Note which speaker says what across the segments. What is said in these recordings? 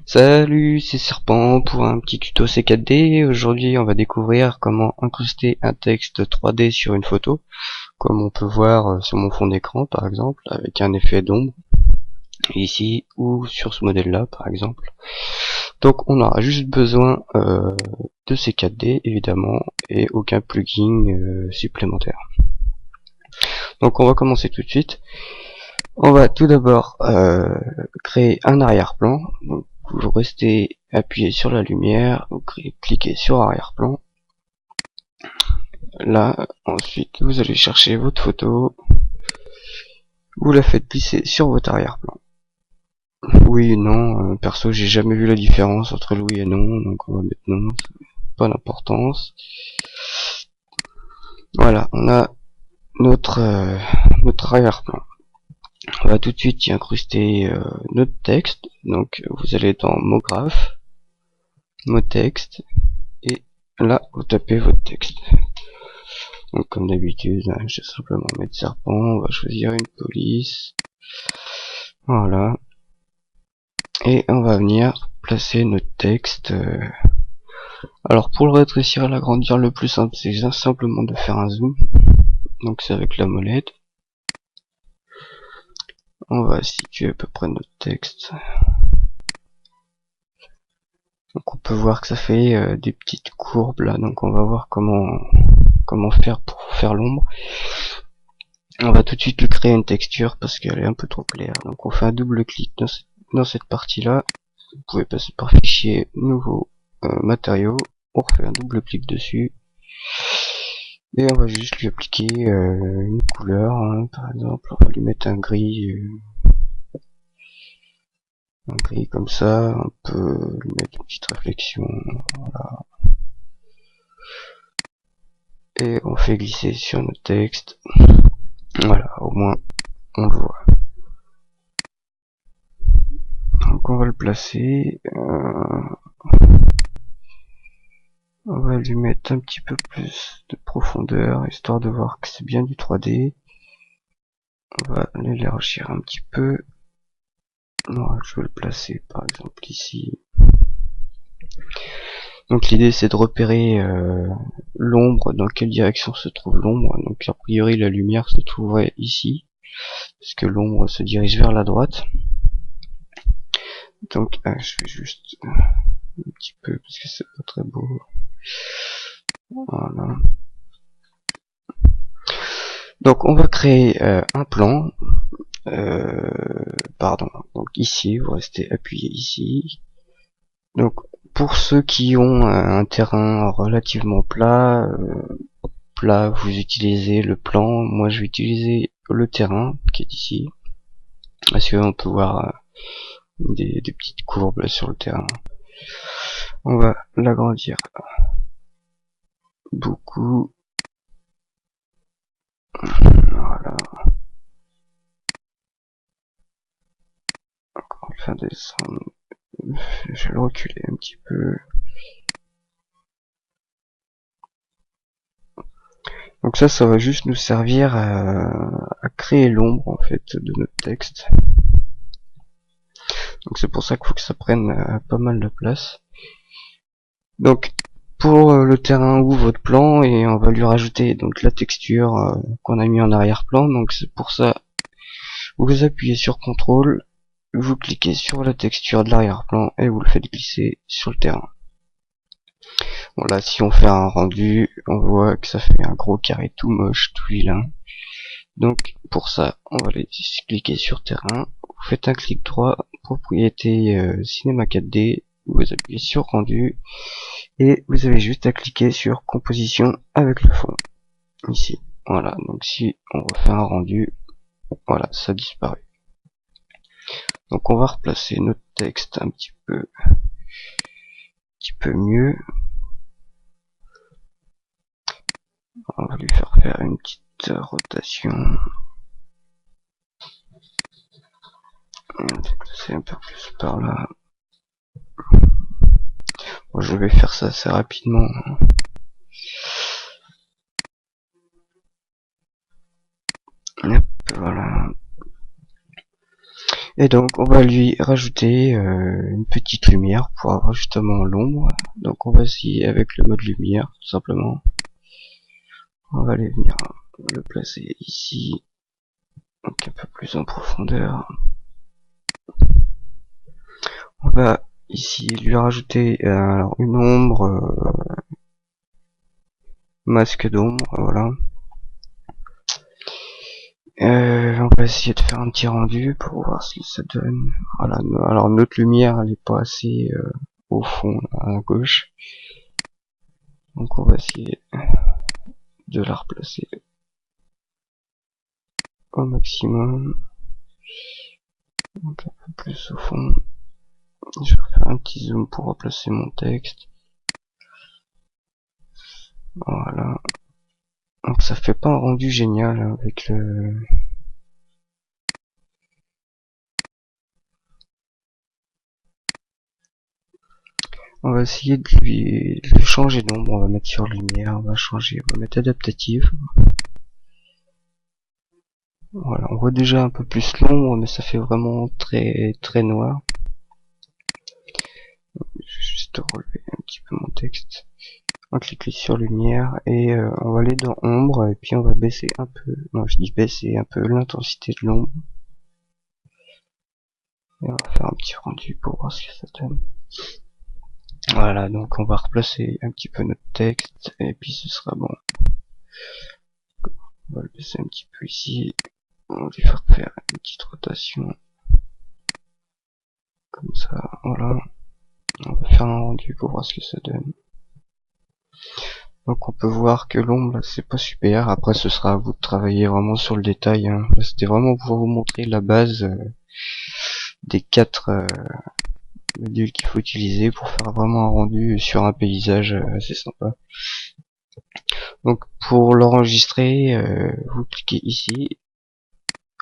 Speaker 1: Salut, c'est Serpent pour un petit tuto C4D. Aujourd'hui, on va découvrir comment incruster un texte 3D sur une photo, comme on peut voir sur mon fond d'écran par exemple, avec un effet d'ombre, ici, ou sur ce modèle-là par exemple. Donc on aura juste besoin de C4D évidemment, et aucun plugin supplémentaire. Donc on va commencer tout de suite. On va tout d'abord créer un arrière-plan. Donc vous restez appuyé sur la lumière, vous cliquez sur arrière-plan. Là, ensuite vous allez chercher votre photo, vous la faites glisser sur votre arrière-plan. Oui et non, perso j'ai jamais vu la différence entre le oui et non, donc on va mettre non, pas d'importance. Voilà, on a notre arrière-plan. On va tout de suite y incruster notre texte. Donc vous allez dans mot graphe, mot texte, et là vous tapez votre texte. Donc comme d'habitude, je vais simplement mettre serpent, on va choisir une police. Voilà. Et on va venir placer notre texte. Alors pour le rétrécir et l'agrandir, le plus simple c'est simplement de faire un zoom. Donc c'est avec la molette. On va situer à peu près notre texte. Donc on peut voir que ça fait des petites courbes là, donc on va voir comment faire pour faire l'ombre. On va tout de suite lui créer une texture parce qu'elle est un peu trop claire. Donc on fait un double clic dans cette partie là. Vous pouvez passer par fichier, nouveau, matériaux. On refait un double clic dessus. Et on va juste lui appliquer une couleur, hein, par exemple. On va lui mettre un gris comme ça. On peut lui mettre une petite réflexion. Voilà. Et on fait glisser sur notre texte. Voilà, au moins on le voit. Donc on va le placer. On va lui mettre un petit peu plus de profondeur, histoire de voir que c'est bien du 3D. On va l'élargir un petit peu. Moi, je vais le placer par exemple ici. Donc l'idée c'est de repérer l'ombre, dans quelle direction se trouve l'ombre. Donc a priori la lumière se trouverait ici, parce que l'ombre se dirige vers la droite. Donc je vais juste un petit peu, parce que c'est pas très beau. Voilà. Donc on va créer un plan. Pardon. Donc ici, vous restez appuyé ici. Donc pour ceux qui ont un terrain relativement plat, vous utilisez le plan. Moi je vais utiliser le terrain qui est ici, parce qu'on peut voir des petites courbes là sur le terrain. On va l'agrandir beaucoup. Voilà. Donc on va le faire descendre. Je vais le reculer un petit peu. Donc ça va juste nous servir à créer l'ombre en fait de notre texte. Donc c'est pour ça qu'il faut que ça prenne pas mal de place. Donc pour le terrain ou votre plan, et on va lui rajouter donc la texture qu'on a mis en arrière-plan. Donc c'est pour ça, vous appuyez sur CTRL, vous cliquez sur la texture de l'arrière-plan et vous le faites glisser sur le terrain. Bon là si on fait un rendu, on voit que ça fait un gros carré tout moche, tout vilain. Donc pour ça, on va aller cliquer sur terrain, vous faites un clic droit, propriété cinéma 4D, vous appuyez sur rendu, et vous avez juste à cliquer sur composition avec le fond, ici. Voilà, donc si on refait un rendu, voilà, ça disparaît. Donc on va replacer notre texte un petit peu mieux. On va lui faire une petite rotation. C'est un peu plus par là. Bon, je vais faire ça assez rapidement. Hop, voilà. Et donc on va lui rajouter une petite lumière pour avoir justement l'ombre. Donc on va essayer avec le mode lumière, tout simplement. On va aller venir le placer ici, donc un peu plus en profondeur. On va ici lui rajouter alors une ombre, masque d'ombre, voilà. On va essayer de faire un petit rendu pour voir ce que ça donne. Voilà, alors notre lumière elle est pas assez au fond à gauche, donc on va essayer de la replacer au maximum, donc un peu plus au fond. Je vais faire un petit zoom pour replacer mon texte. Voilà, donc ça fait pas un rendu génial avec le... On va essayer de lui changer d'ombre, on va mettre sur lumière, on va changer, on va mettre adaptatif. Voilà, on voit déjà un peu plus l'ombre, mais ça fait vraiment très très noir. Je vais juste relever un petit peu mon texte. On clique sur lumière et on va aller dans ombre et puis on va baisser un peu, non je dis baisser un peu l'intensité de l'ombre. Et on va faire un petit rendu pour voir ce que ça donne. Voilà, donc on va replacer un petit peu notre texte et puis ce sera bon. On va le baisser un petit peu ici. On va lui faire une petite rotation. Comme ça, voilà. On va faire un rendu pour voir ce que ça donne. Donc on peut voir que l'ombre c'est pas super. Après ce sera à vous de travailler vraiment sur le détail. Hein. Là c'était vraiment pour vous montrer la base des 4 modules qu'il faut utiliser pour faire vraiment un rendu sur un paysage assez sympa. Donc pour l'enregistrer, vous cliquez ici.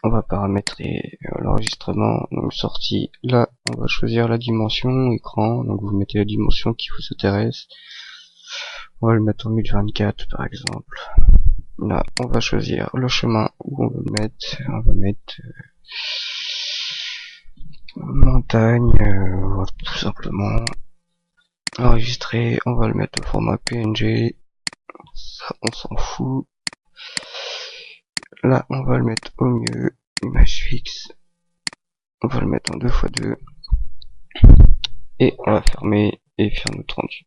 Speaker 1: On va paramétrer l'enregistrement, donc sortie. Là, on va choisir la dimension écran, donc vous mettez la dimension qui vous intéresse. On va le mettre en 1024 par exemple. Là, on va choisir le chemin où on veut le mettre. On va mettre montagne, voilà, tout simplement. Enregistrer, on va le mettre au format PNG. Ça, on s'en fout. Là, on va le mettre au mieux, image fixe. On va le mettre en 2x2. Et on va fermer et faire notre rendu.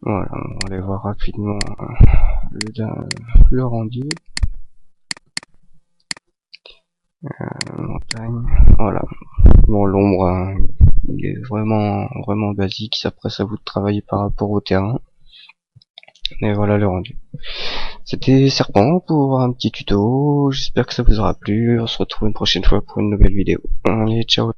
Speaker 1: Voilà, on va aller voir rapidement le rendu. Montagne, voilà. Bon, l'ombre, hein, il est vraiment basique. Après, ça vous de travailler par rapport au terrain. Mais voilà le rendu. C'était Serpent pour un petit tuto. J'espère que ça vous aura plu. On se retrouve une prochaine fois pour une nouvelle vidéo. Allez, ciao.